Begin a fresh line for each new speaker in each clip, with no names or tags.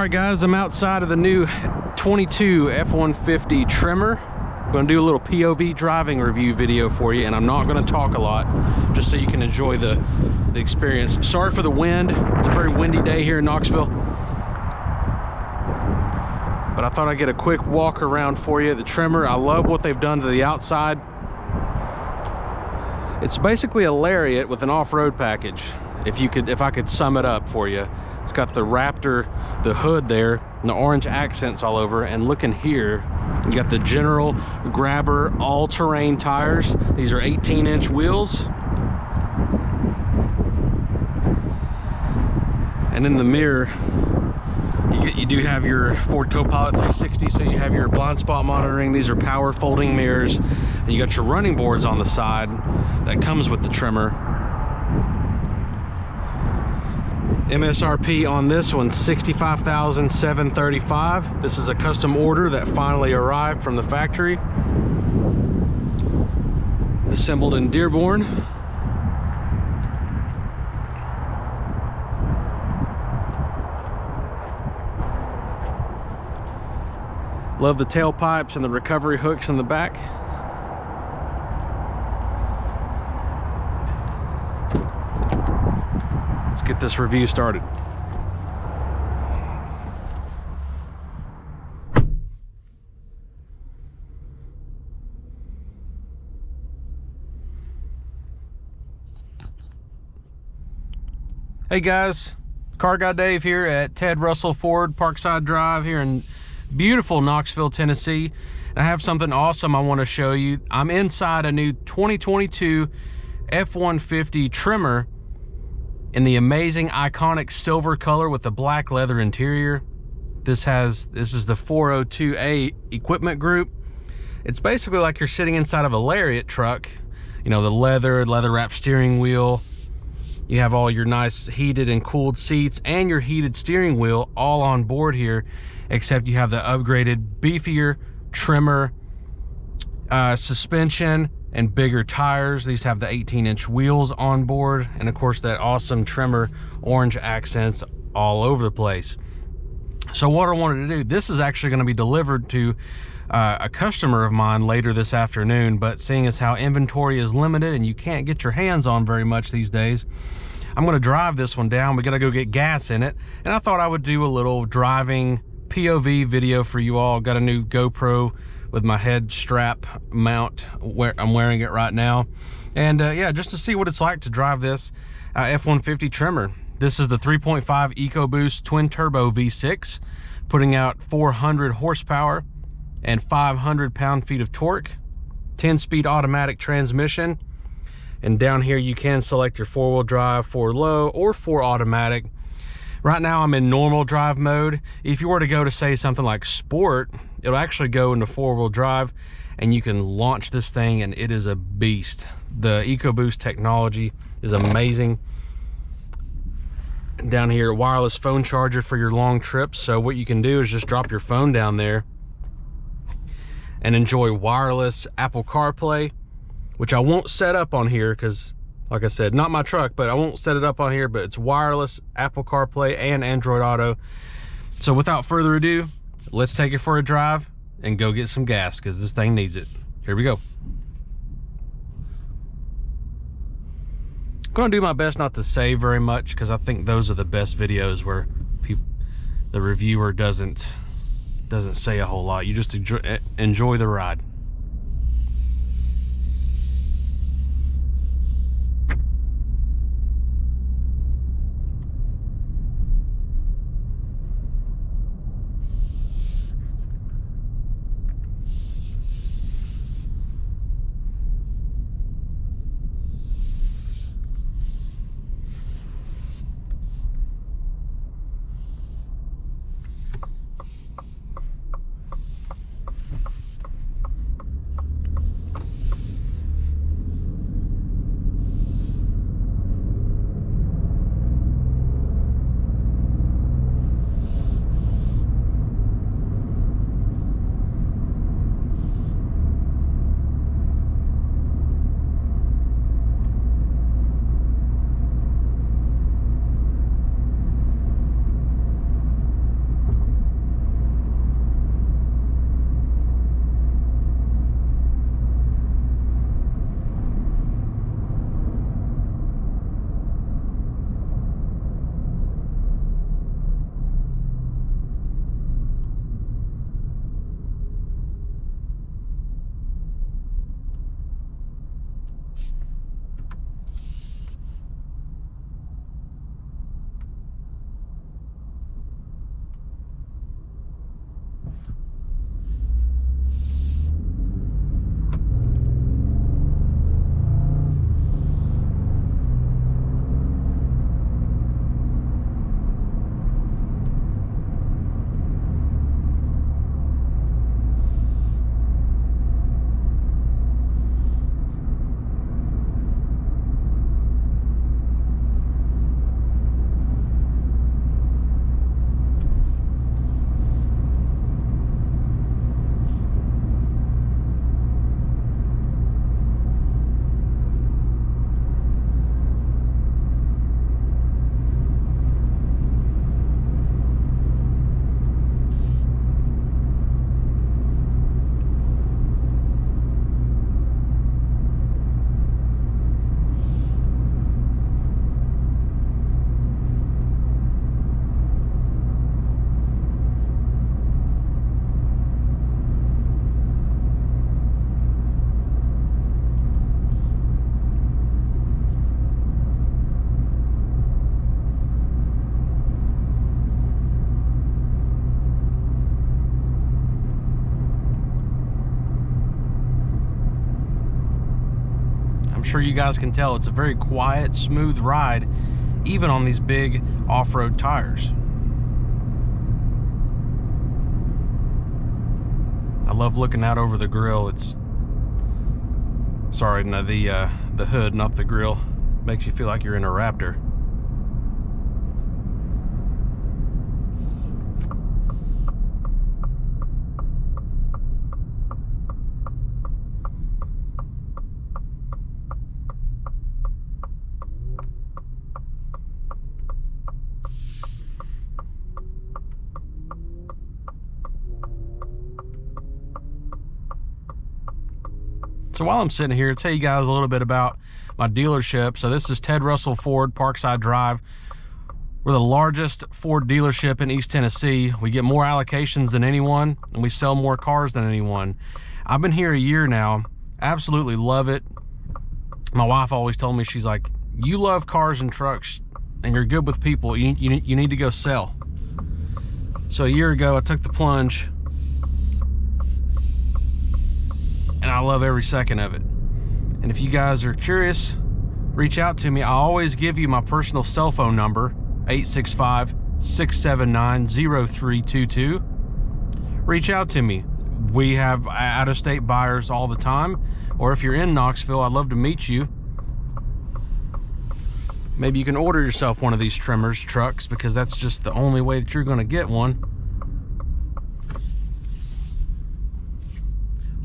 All right, guys, I'm outside of the new 22 F-150 Tremor. I'm going to do a little POV driving review video for you, and I'm not going to talk a lot, just so you can enjoy the experience. Sorry for the wind. It's a very windy day here in Knoxville. But I thought I'd get a quick walk around for you. The Tremor, I love what they've done to the outside. It's basically a Lariat with an off-road package, if I could sum it up for you. It's got the Raptor, the hood there, and the orange accents all over. And looking here, you got the General Grabber all-terrain tires. These are 18-inch wheels. And in the mirror, you do have your Ford Copilot 360, so you have your blind spot monitoring. These are power folding mirrors. And you got your running boards on the side that comes with the Tremor. MSRP on this one, $65,735. This is a custom order that finally arrived from the factory. Assembled in Dearborn. Love the tailpipes and the recovery hooks in the back. Let's get this review started. Hey guys, Car Guy Dave here at Ted Russell Ford Parkside Drive here in beautiful Knoxville, Tennessee. I have something awesome I want to show you. I'm inside a new 2022 F-150 Tremor in the amazing iconic silver color with the black leather interior. This is the 402A equipment group. It's basically like you're sitting inside of a Lariat truck. You know, the leather wrapped steering wheel. You have all your nice heated and cooled seats and your heated steering wheel all on board here, except you have the upgraded, beefier Tremor suspension and bigger tires. These have the 18-inch wheels on board, and of course that awesome Tremor orange accents all over the place. So what I wanted to do, this is actually going to be delivered to a customer of mine later this afternoon, but seeing as how inventory is limited and you can't get your hands on very much these days, I'm going to drive this one down. We got to go get gas in it, and I thought I would do a little driving POV video for you all. Got a new GoPro with my head strap mount where I'm wearing it right now, and yeah, just to see what it's like to drive this F-150 Tremor. This is the 3.5 EcoBoost twin turbo V6, putting out 400 horsepower and 500 pound-feet of torque, 10-speed automatic transmission, and down here you can select your 4-wheel drive, 4 low, or 4 automatic. Right now I'm in normal drive mode. If you were to go to say something like sport, it'll actually go into 4-wheel drive, and you can launch this thing and it is a beast. The EcoBoost technology is amazing. Down here, wireless phone charger for your long trips. So what you can do is just drop your phone down there and enjoy wireless Apple CarPlay, which I won't set up on here because, like I said, not my truck, but I won't set it up on here, but it's wireless Apple CarPlay and Android Auto. So without further ado, let's take it for a drive and go get some gas, because this thing needs it. Here we go. I'm gonna do my best not to say very much, because I think those are the best videos where the reviewer doesn't say a whole lot. You just enjoy the ride. sure you guys can tell, it's a very quiet, smooth ride, even on these big off-road tires. I love looking out over the grill. It's, sorry, no, the hood, not the grill. Makes you feel like you're in a Raptor. So while I'm sitting here, I'll tell you guys a little bit about my dealership. So this is Ted Russell Ford, Parkside Drive. We're the largest Ford dealership in East Tennessee. We get more allocations than anyone, and we sell more cars than anyone. I've been here a year now. Absolutely love it. My wife always told me, she's like, you love cars and trucks, and you're good with people. You need to go sell. So a year ago, I took the plunge, and I love every second of it. And if you guys are curious, reach out to me. I always give you my personal cell phone number, 865-679-0322. Reach out to me. We have out-of-state buyers all the time, or if you're in Knoxville, I'd love to meet you. Maybe you can order yourself one of these Tremors trucks, because that's just the only way that you're going to get one.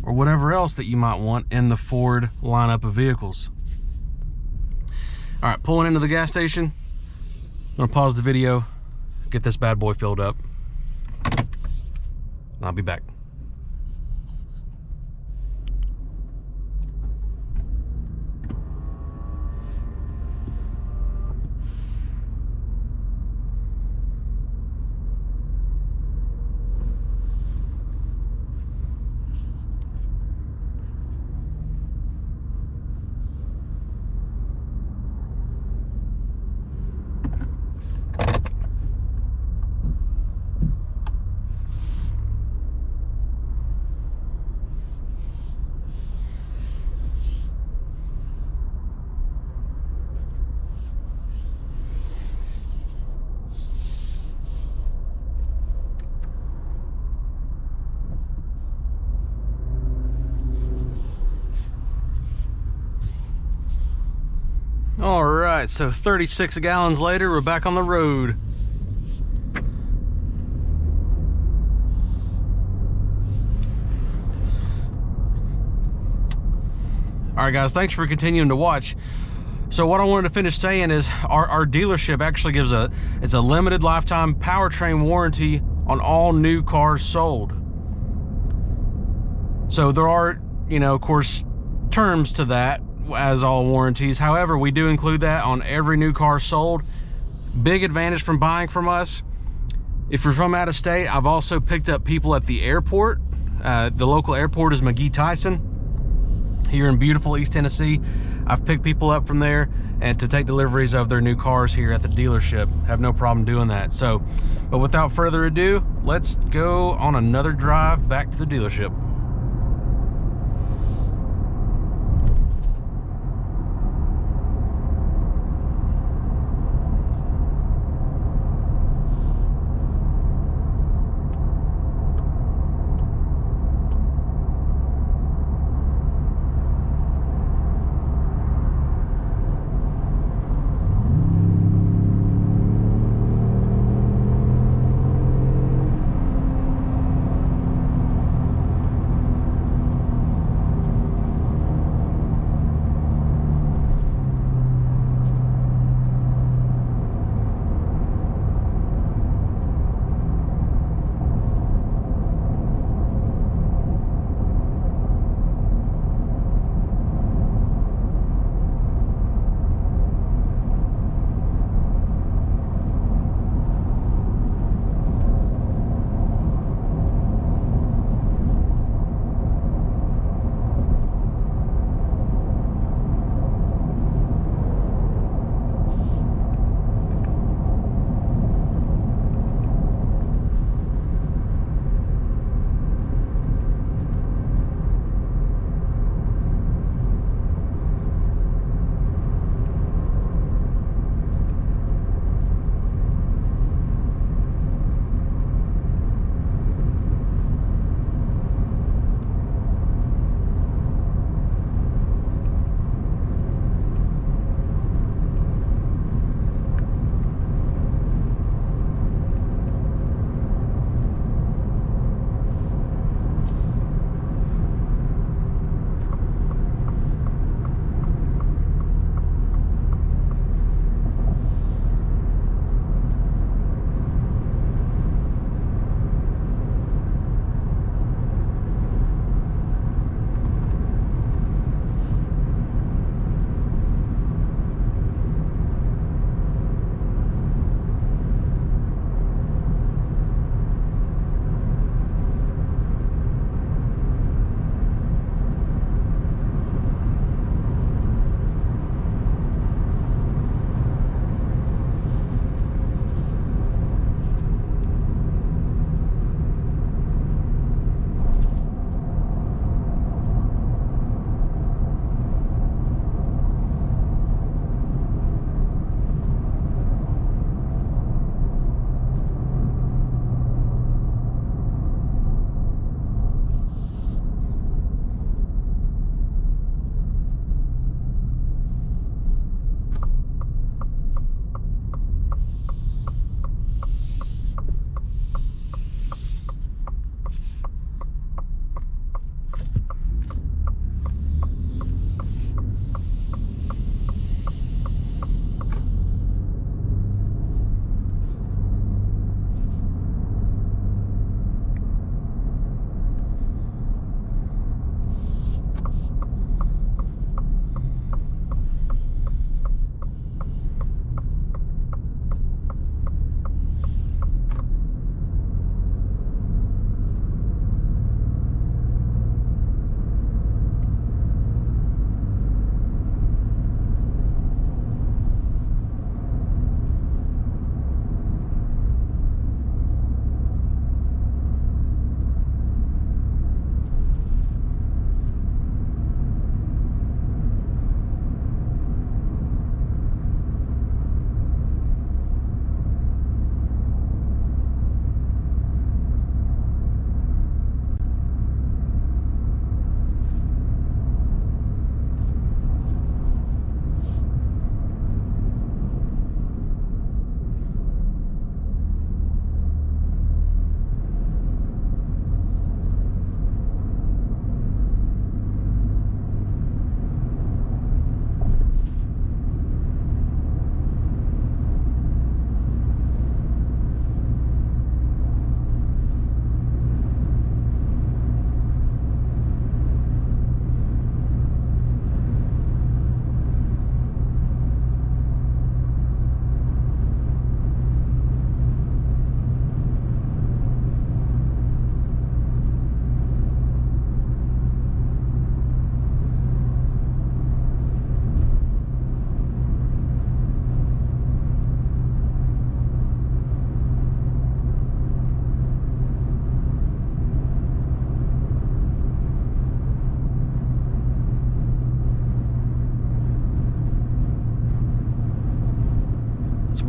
Or whatever else that you might want in the Ford lineup of vehicles. All right, pulling into the gas station. I'm gonna pause the video, get this bad boy filled up, and I'll be back. All right, so 36 gallons later, we're back on the road. All right, guys, thanks for continuing to watch. So what I wanted to finish saying is our dealership actually gives it's a limited lifetime powertrain warranty on all new cars sold. So there are, you know, of course, terms to that, as all warranties. However, we do include that on every new car sold. Big advantage from buying from us. If you're from out of state, I've also picked up people at the airport. The local airport is McGee-Tyson here in beautiful East Tennessee. I've picked people up from there and to take deliveries of their new cars here at the dealership. Have no problem doing that. So, but without further ado, let's go on another drive back to the dealership.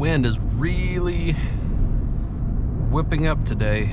wind is really whipping up today.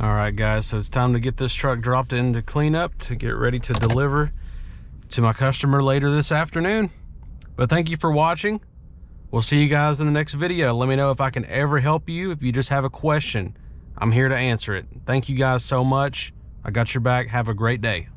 All right, guys, so it's time to get this truck dropped into cleanup to get ready to deliver to my customer later this afternoon. But thank you for watching. We'll see you guys in the next video. Let me know if I can ever help you. If you just have a question, I'm here to answer it. Thank you guys so much. I got your back. Have a great day.